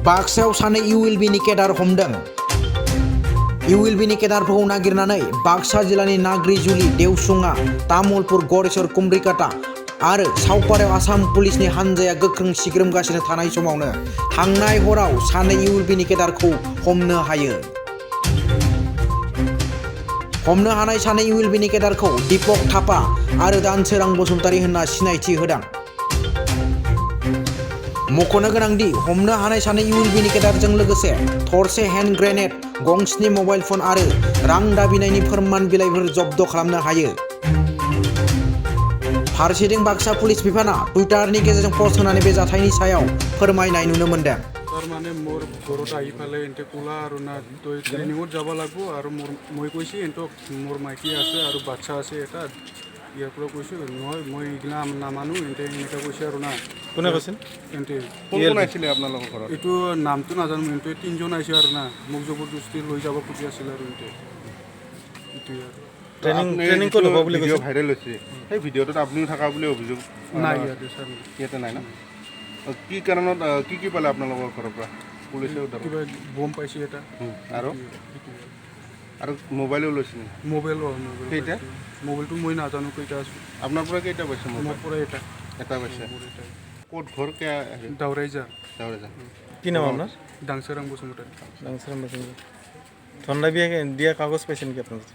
बाक्सायाव सानै इउएलबिनि केडार हमदों। इउएलबिनि केडारफोरखौ नागिरनानै बाक्सा जिल्लानि नाग्रिजुलि, देवसुङा, तामुलपुर, गरेस्वर, कुम्ब्रिकाटा आरो सावपारायाव आसाम पुलिसनि हानजाया गोख्रों सिग्रोमगासिनो थानाय समावनो थांनाय हराव सानै इउएलबिनि केडारखौ हमनो हायो। हमनो हानाय सानै इउएलबिनि केडारखौ दीपक थापा आरो दानसोरां बसुमतारी होनना सिनायथि होदों। मख'नो गोनांदि हमनो हानाय सानै इउएलबिनि केडारजों लोगोसे थरसे हेन्ड ग्रेनेड, गंस्नि मबाइल फन आरो रां दाबिनायनि फोरमान बिलाइफोर जब्द खालामनो हायो। फारसेथिं बाक्सा पुलिस बिफाना टुइटारनि गेजेरजों पस्ट होनानै बे जाथायनि सायाव फोरमायनाय नुनो मोनदों। तारमाने मोर घरत आहि फाले एंटे कोला आरो ना तो ट्रेनिंगत जाबा लागबो आरो মই কৈছি एंटो मोर माइकी आसे आरो बाच्चा आसे এটা ইয়াৰ পৰা কৈছো নহয় মই ইগলা নামানো এন্তে এনেকা কৈছে আৰু না কোনে কৈছিল এন্তে কোন আছিলে আপোনালোকৰ ঘৰত এইটো নামটো নাজানো এন্তে তিনজন আইছে আৰু না মোক জবৰদস্তি লৈ যাব খুজি আছিল আৰু এন্তে এইটো ট্ৰেনিং ক'ত হ'ব বুলি কৈছে ভাইৰেল হৈছে সেই ভিডিঅ'টোত আপুনিও থকা বুলি অভিযোগ নাই স্যাৰ ইয়াতে নাই না কি কাৰণত কি পালে আপোনালোকৰ ঘৰৰ পৰা পুলিচে কিবা বম পাইছে এটা আৰু মোবাইলো লৈছে মোবাইল কেইটা মোবাইলটো মই নাজানো কেইটা আছে আপোনাৰ পৰা কেইটা পাইছে মোৰ পৰা এটা পাইছে ক'ত ঘৰ দাউৰাইজা কি নাম আপোনাৰ ডাংচাৰাং বসুমতাৰী ঠাণ্ডা দিয়া কাগজ পাইছে নেকি আপোনাৰ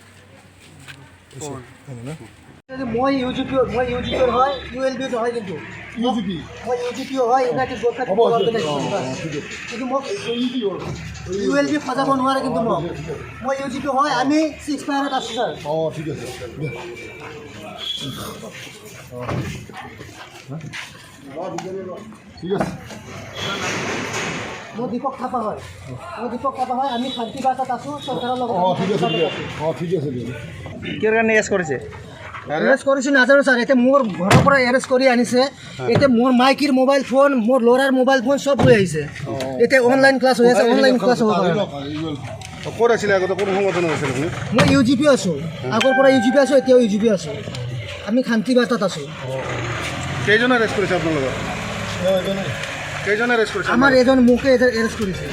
মই ইউজিপি হয় ইউএলবি হয় কিন্তু মই ইউজিপি হয় ইউনাইটেড গোৰ্খা কিন্তু মোক ইউএলবি সজাব নোৱাৰে কিন্তু মই ইউজিপি হয় আমি 6 পায়াৰত আছোঁ ছাৰ ঠিক আছে ঠিক আছে মই দীপক থাপা হয় আমি শান্তি বাৰ্তাত আছোঁ চৰকাৰৰ লগত ঠিক আছে কিয় কাৰণে এৰেষ্ট কৰিছে এৰেষ্ট কৰিছোঁ নাজানো ছাৰ এতিয়া মোৰ ঘৰৰ পৰা এৰেষ্ট কৰি আনিছে এতিয়া মোৰ মাইকীৰ মোবাইল ফোন মোৰ ল'ৰাৰ মোবাইল ফোন চব লৈ আহিছে এতিয়া অনলাইন ক্লাছ হৈ আছে অনলাইন ক্লাছ হ'ব ক'ত আছিলে আগতে কোন সংগঠনত আছিলে আপুনি মই ইউজিপি আছোঁ আগৰ পৰা ইউজিপি আছোঁ এতিয়াও ইউজিপি আছোঁ আমি শান্তি বাৰ্তাত আছোঁ কেইজন এৰেষ্ট কৰিছে আপোনালোকৰ কেইজন এৰেষ্ট কৰিছে আমাৰ এজন মোকে এৰেষ্ট কৰিছে